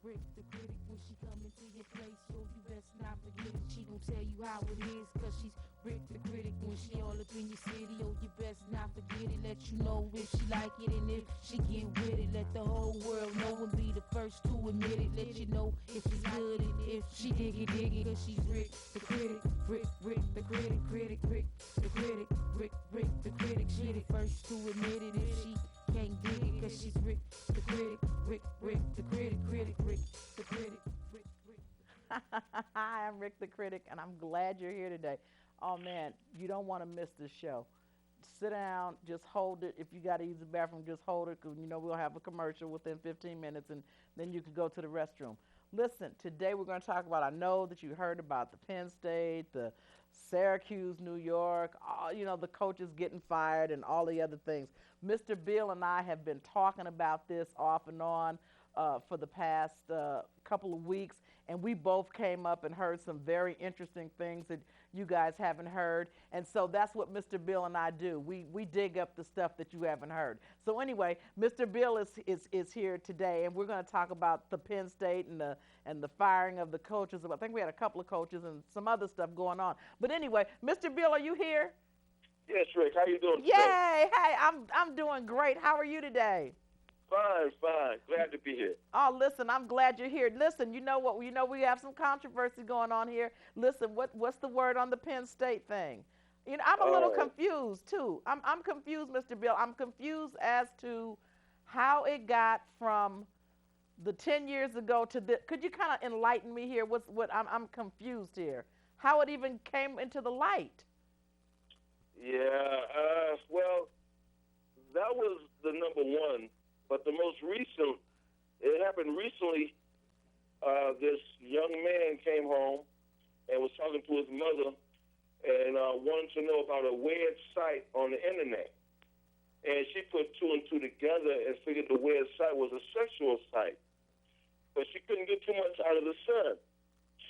Rick, the critic, when she come into your place, yo, you best not forget it. She gon' tell you how it is, cause she's Rick, the critic. When she all up in your city, yo, you best not forget it. Let you know if she like it and if she get with it. Let the whole world know and be the first to admit it. Let you know if it's good and if she dig it, cause she's Rick, the critic. Rick, the critic, Rick, the critic, Rick, the critic. She the first to admit it if she can't dig it, cause she's Rick, the critic, Rick, the critic, Rick, the critic, Rick. Hi, I'm Rick the Critic, and I'm glad you're here today. Oh man, you don't want to miss this show. Sit down, just hold it. If you got to use the bathroom, just hold it, because you know we'll have a commercial within 15 minutes, and then you can go to the restroom. Listen, today we're going to talk about, I know that you heard about the Penn State, the Syracuse, New York, all, you know, the coaches getting fired and all the other things. Mr. Bill and I have been talking about this off and on for the past couple of weeks, and we both came up and heard some very interesting things that you guys haven't heard. And so that's what Mr. Bill and I do. We dig up the stuff that you haven't heard. So anyway, Mr. Bill is here today, and we're going to talk about the Penn State and the firing of the coaches. I think we had a couple of coaches and some other stuff going on. But anyway, Mr. Bill, are you here? Yes, Rick. How you doing today? Yay! Hey, I'm doing great. How are you today? Fine. Glad to be here. Oh, listen, I'm glad you're here. Listen, you know what? You know we have some controversy going on here. Listen, what's the word on the Penn State thing? You know, I'm a little confused too. I'm confused, Mr. Bill. I'm confused as to how it got from the 10 years ago to the. Could you kind of enlighten me here? I'm confused here. How it even came into the light? Yeah. Well, that was the number one. But the most recent, it happened recently. This young man came home and was talking to his mother and wanted to know about a weird site on the internet. And she put two and two together and figured the weird site was a sexual site. But she couldn't get too much out of the son.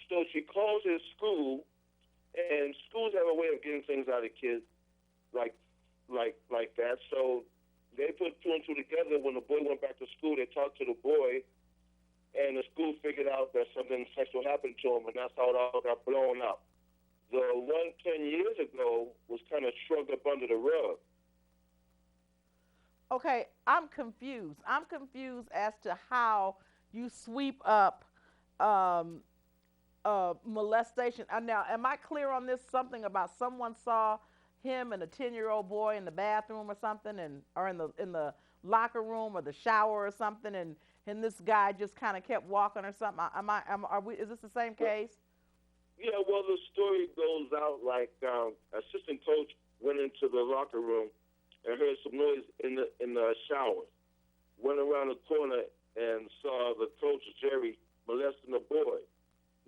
So she called his school, and schools have a way of getting things out of kids like that. So they put two and two together. When the boy went back to school, they talked to the boy, and the school figured out that something sexual happened to him, and that's how it all got blown up. The one 10 years ago was kind of shrugged up under the rug. Okay, I'm confused. I'm confused as to how you sweep up molestation. Now, am I clear on this? Something about someone saw him and a 10-year-old boy in the bathroom or something, or in the locker room or the shower or something, and this guy just kind of kept walking or something. Is this the same case? Yeah, well, the story goes out like assistant coach went into the locker room and heard some noise in the shower, went around the corner and saw the coach, Jerry, molesting the boy.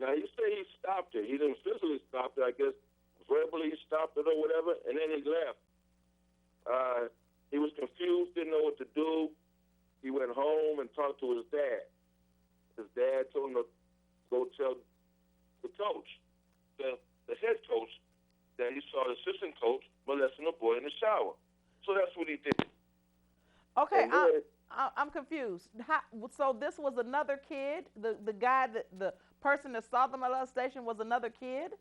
Now, he said he stopped it. He didn't physically stop it, I guess. Verbally stopped it or whatever, and then he left. He was confused, didn't know what to do. He went home and talked to his dad. His dad told him to go tell the coach, the head coach, that he saw the assistant coach molesting a boy in the shower. So that's what he did. Okay, I'm confused. So this was another kid? The guy, the person that saw the molestation was another kid?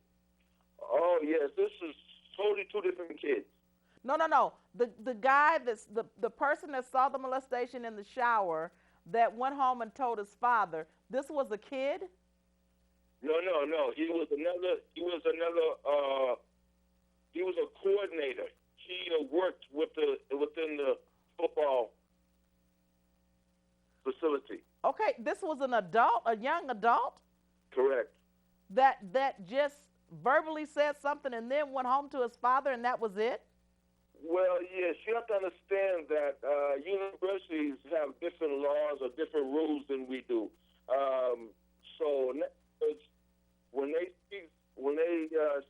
Oh, yes, this is totally two different kids. No. The guy the person that saw the molestation in the shower that went home and told his father, this was a kid? No. He was a coordinator. He worked within the football facility. Okay, this was an adult, a young adult? Correct. That just verbally said something and then went home to his father, and that was it? Well, yes, you have to understand that universities have different laws or different rules than we do. So when they see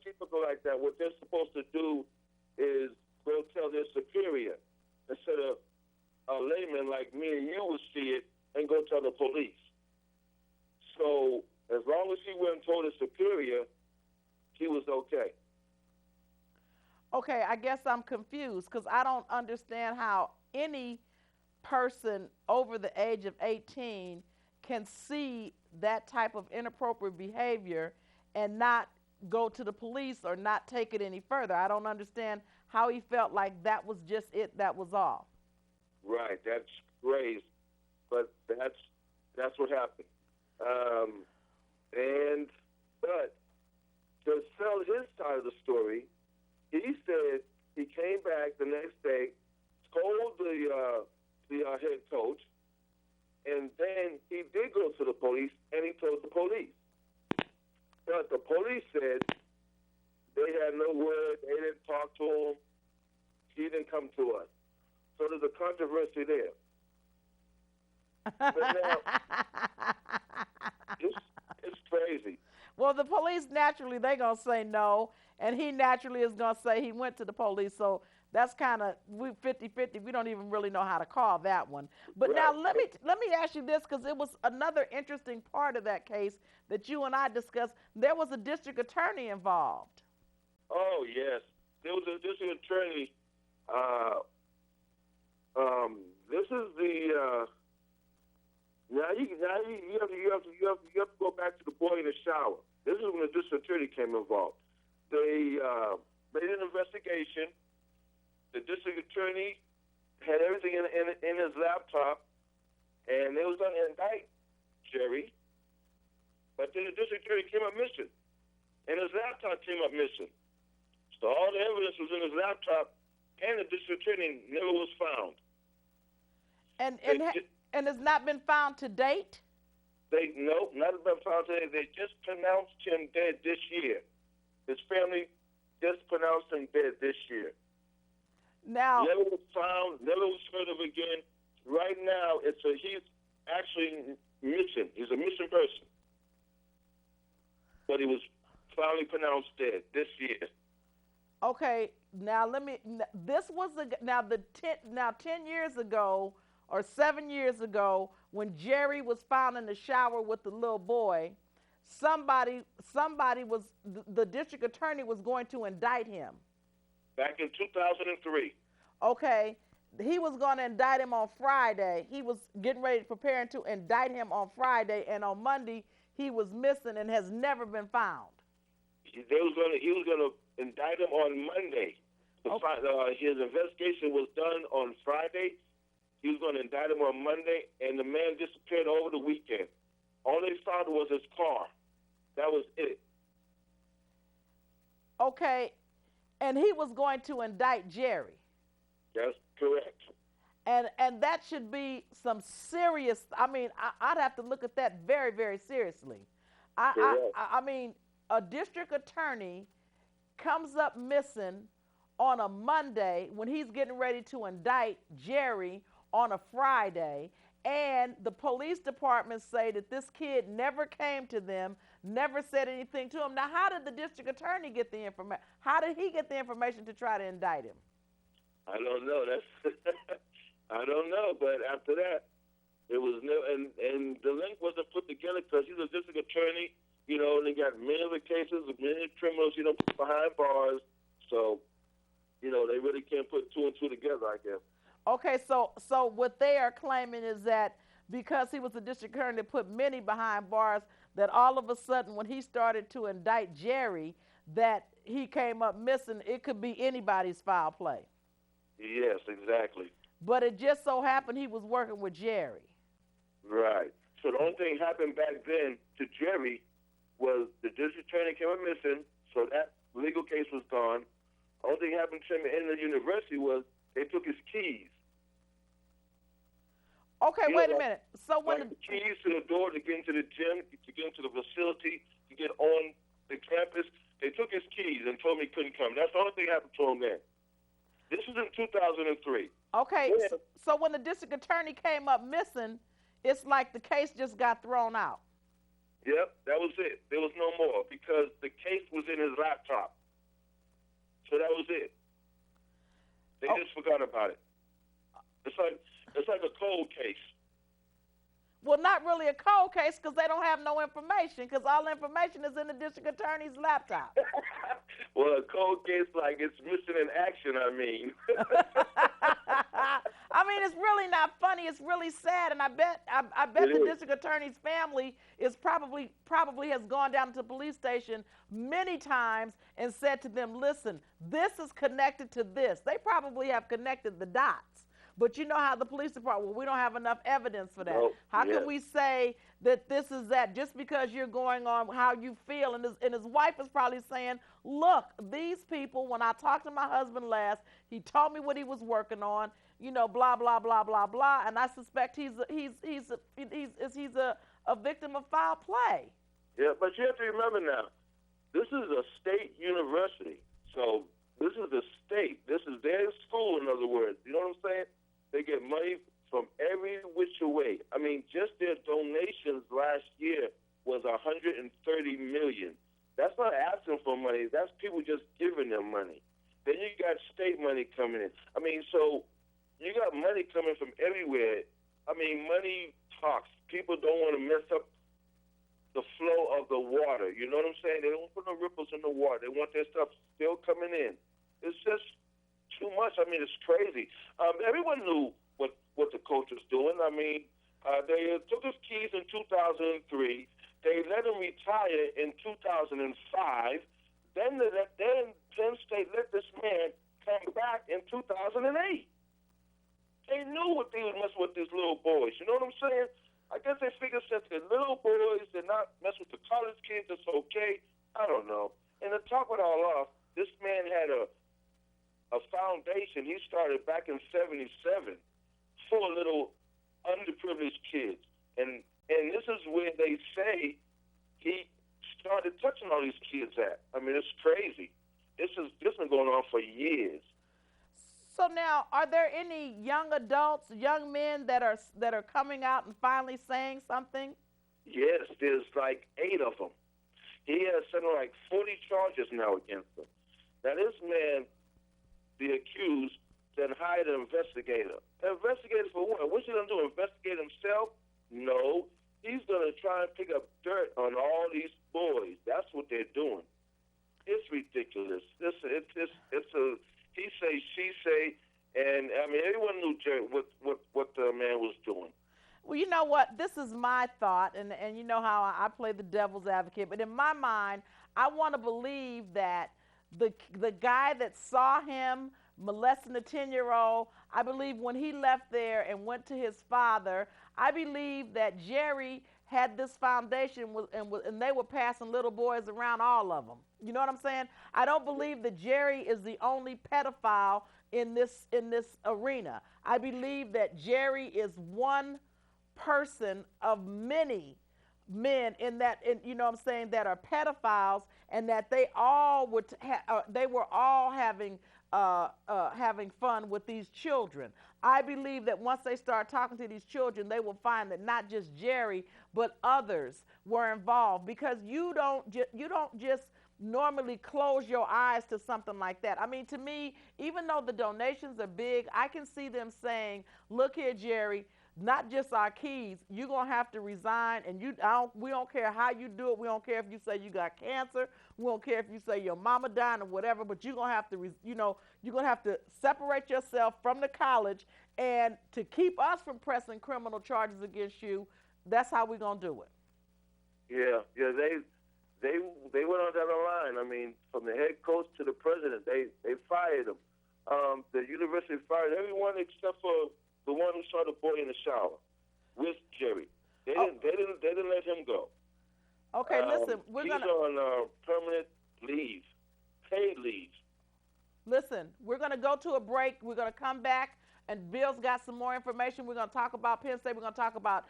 people like that, what they're supposed to do is go tell their superior instead of a layman like me and you would see it and go tell the police. So as long as he went and told his superior, he was okay. Okay, I guess I'm confused because I don't understand how any person over the age of 18 can see that type of inappropriate behavior and not go to the police or not take it any further. I don't understand how he felt like that was just it, that was all. Right, that's crazy, but that's what happened. But to tell his side of the story, he said he came back the next day, told the head coach, and then he did go to the police, and he told the police. But the police said they had no word, they didn't talk to him, he didn't come to us. So there's a controversy there. But now, it's crazy. Well, the police naturally, they're going to say no, and he naturally is going to say he went to the police. So that's kind of 50-50. We don't even really know how to call that one. But now let me ask you this, because it was another interesting part of that case that you and I discussed. There was a district attorney involved. Oh, yes. There was a district attorney. This is the now you have to go back to the boy in the shower. This is when the district attorney came involved. They made an investigation. The district attorney had everything in his laptop, and they was going to indict Jerry. But then the district attorney came up missing, and his laptop came up missing. So all the evidence was in his laptop, and the district attorney never was found. And it's not been found to date? No, not been found today. They just pronounced him dead this year. His family just pronounced him dead this year. Now, never was found, never was heard of again. Right now, he's actually missing. He's a missing person. But he was finally pronounced dead this year. Okay, now this was 10 years ago or 7 years ago when Jerry was found in the shower with the little boy, somebody was, the district attorney was going to indict him. Back in 2003. Okay, he was going to indict him on Friday. He was getting ready, preparing to indict him on Friday, and on Monday he was missing and has never been found. He was going to indict him on Monday. Okay. His investigation was done on Friday. He was going to indict him on Monday, and the man disappeared over the weekend. All they found was his car. That was it. Okay, and he was going to indict Jerry. That's correct. And that should be some serious, I'd have to look at that very, very seriously. I mean, a district attorney comes up missing on a Monday when he's getting ready to indict Jerry on a Friday, and the police department say that this kid never came to them, never said anything to him. Now, how did the district attorney get the information? How did he get the information to try to indict him? I don't know. I don't know. But after that, it was no, and the link wasn't put together because he's a district attorney. And they got many other cases of many criminals, behind bars. So, they really can't put two and two together, I guess. Okay, so what they are claiming is that because he was a district attorney that put many behind bars, that all of a sudden when he started to indict Jerry, that he came up missing. It could be anybody's foul play. Yes, exactly. But it just so happened he was working with Jerry. Right. So the only thing happened back then to Jerry was the district attorney came up missing, so that legal case was gone. The only thing happened to him in the university was they took his keys. Okay, wait a minute. So when the keys to the door to get into the gym, to get into the facility, to get on the campus, they took his keys and told me he couldn't come. That's the only thing happened to him then. This was in 2003. Okay, so when the district attorney came up missing, it's like the case just got thrown out. Yep, that was it. There was no more because the case was in his laptop. So that was it. They just forgot about it. It's like a cold case. Well, not really a cold case because they don't have no information because all the information is in the district attorney's laptop. Well, a cold case like it's missing in action, I mean. I mean, it's really not funny. It's really sad, and I bet It the is. district attorney's family is probably has gone down to the police station many times and said to them, "Listen, this is connected to this." They probably have connected the dots. But you know how the police department, well, we don't have enough evidence for that. No, How yes. can we say that this is that just because you're going on how you feel? And his wife is probably saying, look, these people, when I talked to my husband last, he told me what he was working on, you know, blah, blah, blah, blah, blah. And I suspect he's a victim of foul play. Yeah, but you have to remember now, this is a state university. So this is the state. This is their school, in other words. You know what I'm saying? They get money from every which way. I mean, just their donations last year was $130 million. That's not asking for money. That's people just giving them money. Then you got state money coming in. I mean, so you got money coming from everywhere. I mean, money talks. People don't want to mess up the flow of the water. You know what I'm saying? They don't put no ripples in the water. They want their stuff still coming in. It's just too much. I mean, it's crazy. Everyone knew what the coach was doing. I mean, they took his keys in 2003. They let him retire in 2005. Then Penn State let this man come back in 2008. They knew what they was messing with these little boys. You know what I'm saying? I guess they figured since they're little boys, they're not messing with the college kids, it's okay. I don't know. And to top it all off, this man had a foundation he started back in '77 for little underprivileged kids. And this is where they say he started touching all these kids at. I mean, it's crazy. This been going on for years. So now, are there any young adults, young men that are coming out and finally saying something? Yes, there's like 8 of them. He has something like 40 charges now against him. Now, this man, the accused, then hired an investigator. An investigator for what? What's he going to do, investigate himself? No. He's going to try and pick up dirt on all these boys. That's what they're doing. It's ridiculous. It's a he say, she say, and I mean, everyone knew Jerry, what the man was doing. Well, you know what? This is my thought, and you know how I play the devil's advocate. But in my mind, I want to believe that the guy that saw him molesting the 10-year-old, I believe when he left there and went to his father, I believe that Jerry had this foundation and they were passing little boys around, all of them. You know what I'm saying? I don't believe that Jerry is the only pedophile in this arena. I believe that Jerry is one person of many men you know what I'm saying, that are pedophiles, and that they all were all having fun with these children. I believe that once they start talking to these children, they will find that not just Jerry, but others were involved, because you don't just normally close your eyes to something like that. I mean, to me, even though the donations are big, I can see them saying, look here, Jerry, not just our keys, you're going to have to resign, and we don't care how you do it. We don't care if you say you got cancer. We don't care if you say your mama died or whatever, but you're going to have to, you're going to have to separate yourself from the college, and to keep us from pressing criminal charges against you, that's how we're going to do it. Yeah, they went on down the line. I mean, from the head coach to the president, they fired him. The university fired everyone except for the one who saw the boy in the shower with Jerry. They didn't let him go. Okay, listen, he's on permanent leave, paid leave. Listen, we're going to go to a break. We're going to come back, and Bill's got some more information. We're going to talk about Penn State. We're going to talk about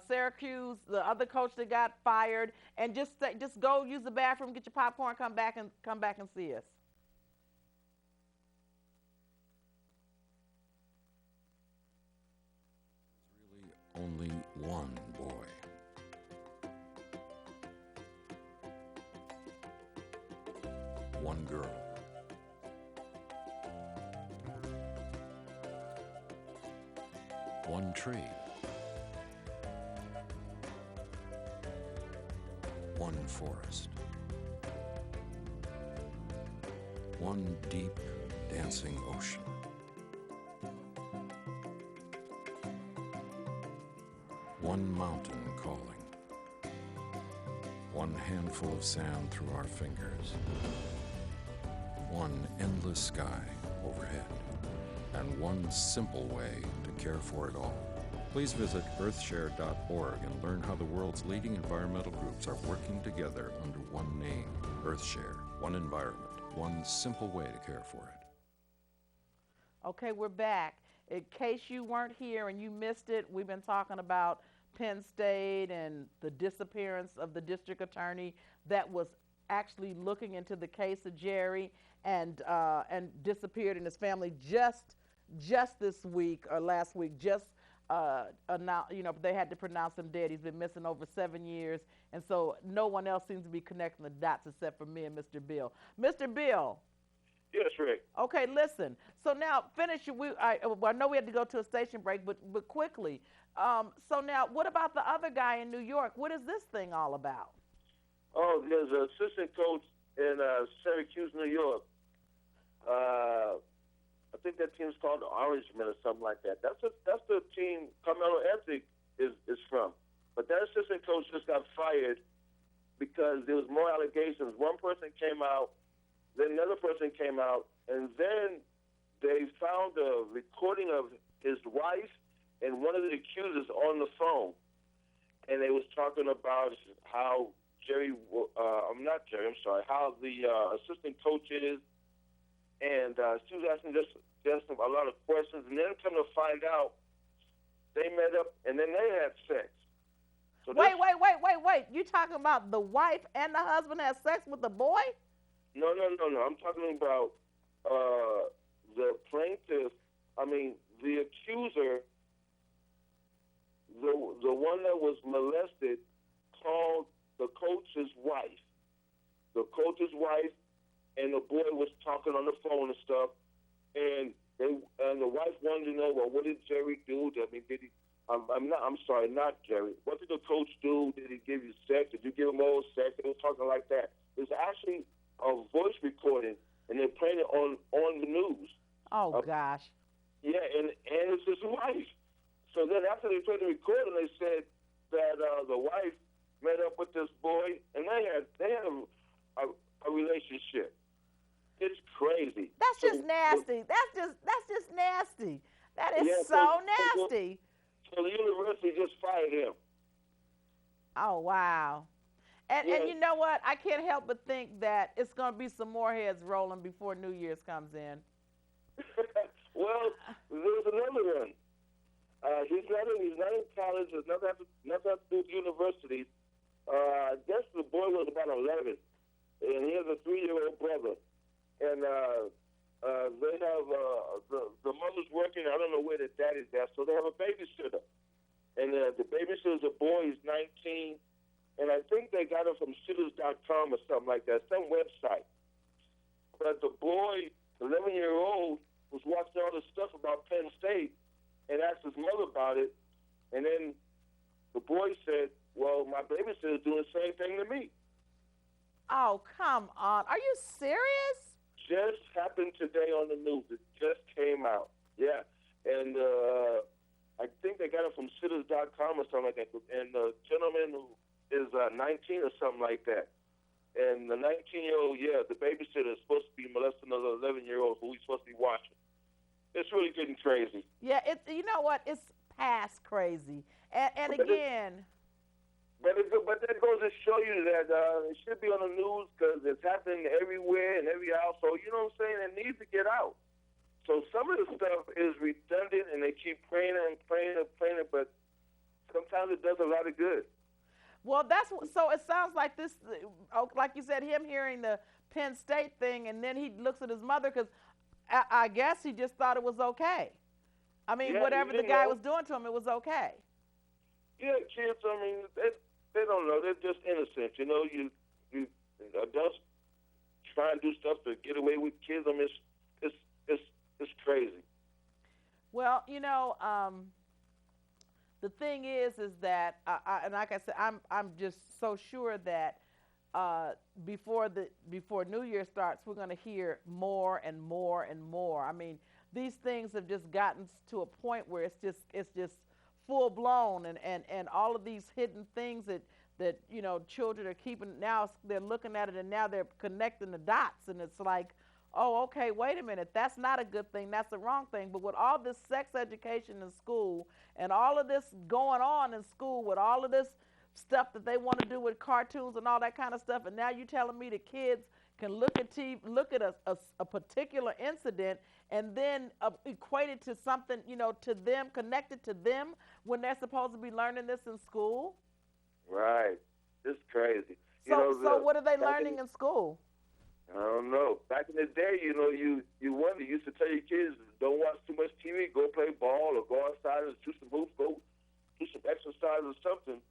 Syracuse, the other coach that got fired, and just go use the bathroom, get your popcorn, come back and see us. Only one boy. One girl. One tree. One forest. One deep, dancing ocean. one mountain calling. One handful of sand through our fingers. One endless sky overhead. And one simple way to care for it all. Please visit earthshare.org and learn how the world's leading environmental groups are working together under one name, EarthShare. One environment, one simple way to care for it. Okay, we're back. In case you weren't here and you missed it, we've been talking about Penn State and the disappearance of the district attorney that was actually looking into the case of Jerry and disappeared, and his family just this week or last week just announced, they had to pronounce him dead. He's been missing over 7 years, and so no one else seems to be connecting the dots except for me and Mr. Bill. Mr. Bill. Yes, Rick. Okay, listen. So now, I know we had to go to a station break, but quickly. So now, what about the other guy in New York? What is this thing all about? Oh, there's an assistant coach in Syracuse, New York. I think that team's called the Orangemen or something like that. That's the team Carmelo Anthony is from. But that assistant coach just got fired because there was more allegations. One person came out, then another person came out, and then they found a recording of his wife and one of the accusers on the phone. And they was talking about how how the assistant coach is, and she was asking just a lot of questions, and then come to find out they met up and then they had sex. So wait. You talking about the wife and the husband had sex with the boy? No. I'm talking about the plaintiff, the accuser, the one that was molested, called the coach's wife. The coach's wife and the boy was talking on the phone and stuff, and the wife wanted to know, well, what did Jerry do? Did he? I'm sorry, not Jerry. What did the coach do? Did he give you sex? Did you give him oral sex? They were talking like that. It's actually a voice recording, and they're playing it on the news. Oh gosh. Yeah, and it's his wife. So then after they played the recording, they said that the wife met up with this boy, and they had a relationship. It's crazy. That's just nasty. That's just nasty. That is so nasty. So the university just fired him. Oh wow. And you know what? I can't help but think that it's going to be some more heads rolling before New Year's comes in. Well, there's another one. He's not in college. There's nothing to do with universities. I guess the boy was about 11, and he has a 3-year-old brother. And they have the mother's working. I don't know where the daddy's at, so they have a babysitter. And the babysitter's a boy. He's 19, and I think they got him from sitters.com or something like that, some website. But the boy, 11-year-old, was watching all this stuff about Penn State and asked his mother about it. And then the boy said, well, my babysitter's doing the same thing to me. Oh, come on. Are you serious? Just happened today on the news. It just came out. Yeah. And I think they got it from sitters.com or something like that. And the gentleman who is 19 or something like that. And the 19-year-old, the babysitter is supposed to be molesting another 11-year-old who he's supposed to be watching. It's really getting crazy. Yeah, you know what? It's past crazy. And again... But that goes to show you that it should be on the news because it's happening everywhere and every household. You know what I'm saying? It needs to get out. So some of the stuff is redundant, and they keep praying and praying and praying, but sometimes it does a lot of good. Well, so it sounds like this, like you said, him hearing the Penn State thing, and then he looks at his mother because I guess he just thought it was okay. Whatever the guy was doing to him, it was okay. Yeah, kids, they don't know. They're just innocent, you know. You adults try and do stuff to get away with kids. It's crazy. Well, the thing is that, and like I said, I'm just so sure that before New Year starts, we're going to hear more and more and more. These things have just gotten to a point where it's just full blown, and all of these hidden things that children are keeping. Now they're looking at it, and now they're connecting the dots, and it's like, oh, okay, wait a minute, that's not a good thing, that's the wrong thing. But with all this sex education in school and all of this going on in school, with all of this stuff that they want to do with cartoons and all that kind of stuff, and now you're telling me the kids can look at TV, look at a particular incident, and then equate it to something, to them, connected to them, when they're supposed to be learning this in school. Right. It's crazy. So what are they learning in school? I don't know. Back in the day, you wonder. You used to tell your kids, don't watch too much TV, go play ball or go outside and shoot some hoops, go do some exercise or something.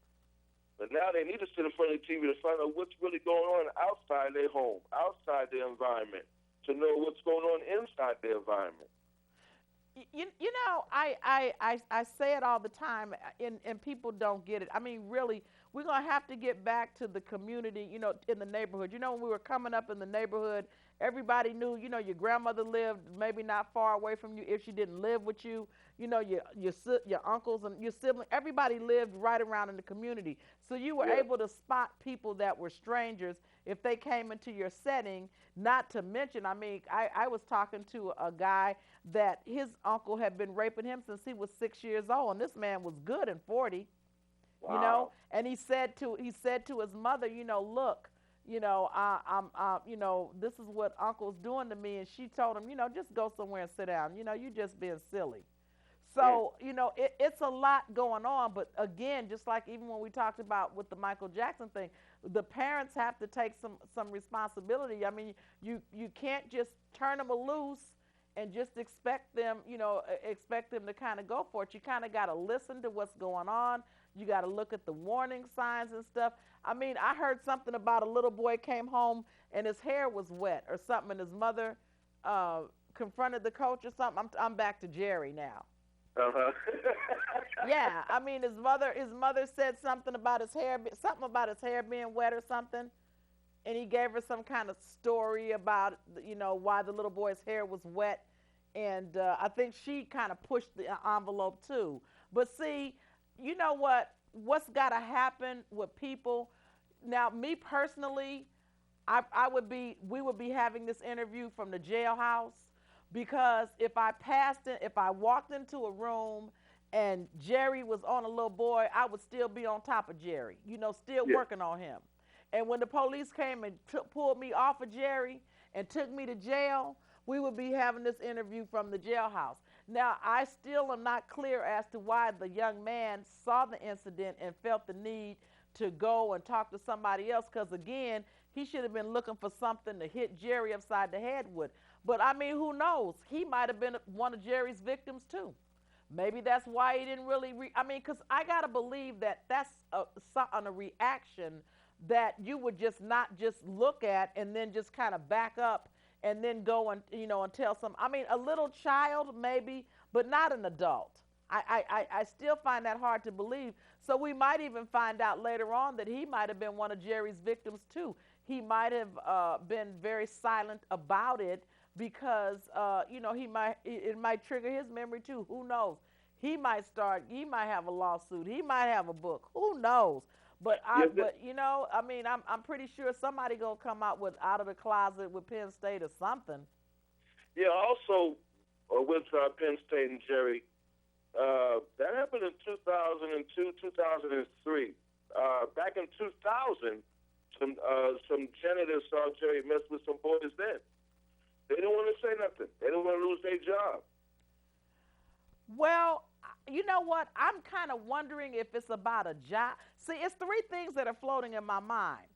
But now they need to sit in front of the TV to find out what's really going on outside their home, outside their environment, to know what's going on inside their environment. I say it all the time, and people don't get it. I mean, really, we're going to have to get back to the community, in the neighborhood. When we were coming up in the neighborhood, everybody knew, your grandmother lived maybe not far away from you if she didn't live with you. Your uncles and your siblings, everybody lived right around in the community. So you were able to spot people that were strangers if they came into your setting. Not to mention, I was talking to a guy that his uncle had been raping him since he was 6 years old, and this man was good and 40. Wow. And he said to his mother, look, this is what uncle's doing to me. And she told him, just go somewhere and sit down. You just being silly. So, it's a lot going on. But again, just like even when we talked about with the Michael Jackson thing, the parents have to take some responsibility. I mean, you can't just turn them loose and just expect them to kind of go for it. You kind of got to listen to what's going on. You got to look at the warning signs and stuff. I mean, I heard something about a little boy came home and his hair was wet or something, and his mother confronted the coach or something. I'm back to Jerry now. Uh-huh. Yeah, I mean, his mother said something about his hair being wet or something, and he gave her some kind of story about why the little boy's hair was wet, and I think she kind of pushed the envelope too. But see, you know what's got to happen with people now? Me personally, we would be having this interview from the jailhouse, because if I walked into a room and Jerry was on a little boy, I would still be on top of Jerry, still working on him. And when the police came and pulled me off of Jerry and took me to jail, we would be having this interview from the jailhouse. Now, I still am not clear as to why the young man saw the incident and felt the need to go and talk to somebody else, because, again, he should have been looking for something to hit Jerry upside the head with. But, I mean, who knows? He might have been one of Jerry's victims, too. Maybe that's why he didn't really because I got to believe that that's a reaction that you would just not just look at and then just kind of back up and then go and, and tell a little child maybe, but not an adult. I still find that hard to believe. So we might even find out later on that he might have been one of Jerry's victims too. He might have been very silent about it because, it might trigger his memory too. Who knows? He might have a lawsuit. He might have a book. Who knows? But I'm pretty sure somebody gonna come out out of the closet with Penn State or something. Yeah. Also, with Penn State and Jerry, that happened in 2002, 2003. Back in 2000, some janitors saw Jerry mess with some boys then. They didn't want to say nothing. They didn't want to lose their job. Well, you know what? I'm kind of wondering if it's about a job. See, it's three things that are floating in my mind.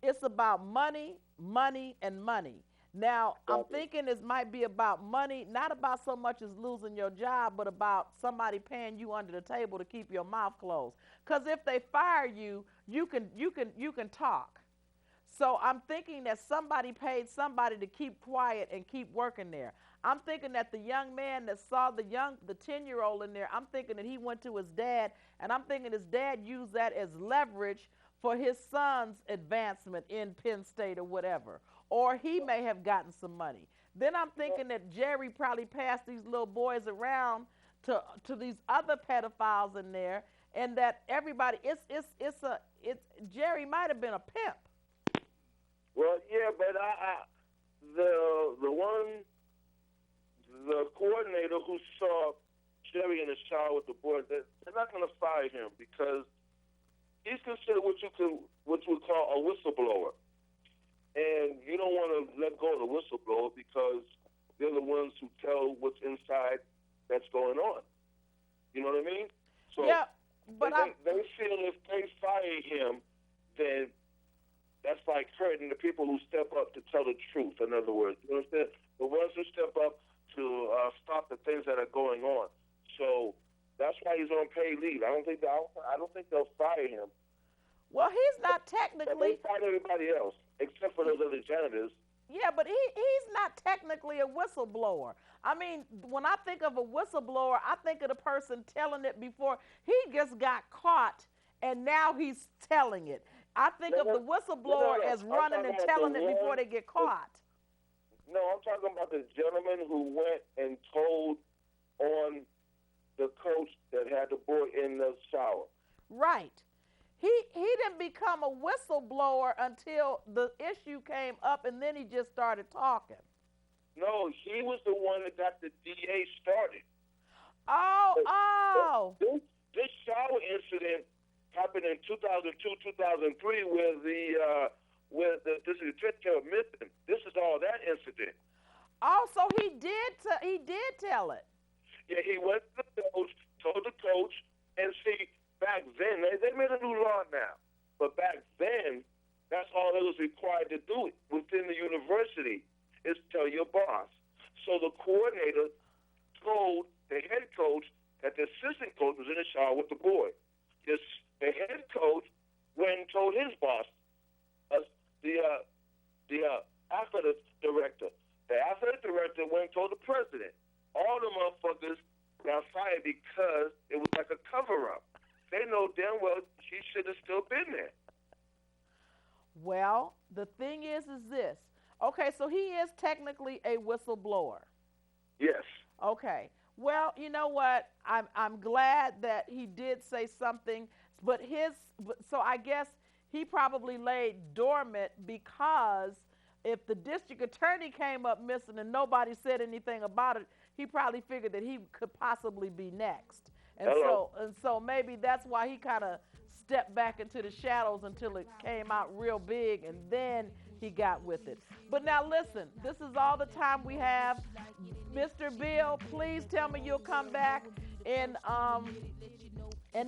It's about money, money, and money. Now, I'm thinking this might be about money, not about so much as losing your job, but about somebody paying you under the table to keep your mouth closed. Because if they fire you, you can talk. So I'm thinking that somebody paid somebody to keep quiet and keep working there. I'm thinking that the young man that saw the 10-year-old in there, I'm thinking that he went to his dad, and I'm thinking his dad used that as leverage for his son's advancement in Penn State or whatever. Or he may have gotten some money. Then I'm thinking that Jerry probably passed these little boys around to these other pedophiles in there, and that everybody it's Jerry might have been a pimp. Well, yeah, but the coordinator who saw Jerry in the shower with the boy, they're not going to fire him because he's considered what you call a whistleblower, and you don't want to let go of the whistleblower because they're the ones who tell what's inside that's going on. You know what I mean? So Yeah, but they feel if they fire him, then that's like hurting the people who step up to tell the truth. In other words, you understand? The ones who step up to stop the things that are going on. So that's why he's on paid leave. I don't think they'll fire him. well, he's not They technically. fire everybody else except for those other janitors. Yeah, but he's not technically a whistleblower. I mean, when I think of a whistleblower, I think of the person telling it before he just got caught, and now he's telling it. I think of the whistleblower as running and telling it before they get caught. No, I'm talking about the gentleman who went and told on the coach that had the boy in the shower. Right. He didn't become a whistleblower until the issue came up, and then he just started talking. No, he was the one that got the DA started. Oh. This shower incident happened in 2002, 2003, where the district attorney missing. This is all that incident. Oh, so he did tell it. Yeah, he went to the coach, told the coach, and see, back then, they made a new law now, but back then, that's all that was required to do within the university is tell your boss. So the coordinator told the head coach that the assistant coach was in the shower with the boy. The head coach went and told his boss, the athletic director. The athletic director went and told the president. All the motherfuckers got fired because it was like a cover-up. They know damn well she should have still been there. Well, the thing is this. Okay, so he is technically a whistleblower. Yes. Okay. Well, you know what? I'm glad that he did say something, so I guess he probably laid dormant because if the district attorney came up missing and nobody said anything about it, he probably figured that he could possibly be next. And so maybe that's why he kind of stepped back into the shadows until it came out real big, and then he got with it. But now listen, this is all the time we have. Mr. Bill, please tell me you'll come back and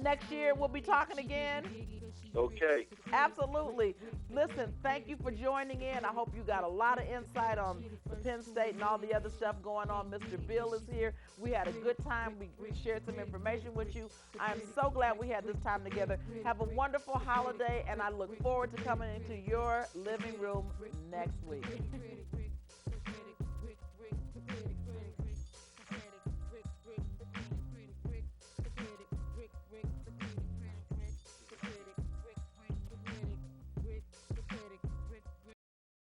next year we'll be talking again. Okay. Absolutely. Listen, thank you for joining in. I hope you got a lot of insight on the Penn State and all the other stuff going on. Mr. Bill is here. We had a good time. We shared some information with you. I am so glad we had this time together. Have a wonderful holiday, and I look forward to coming into your living room next week.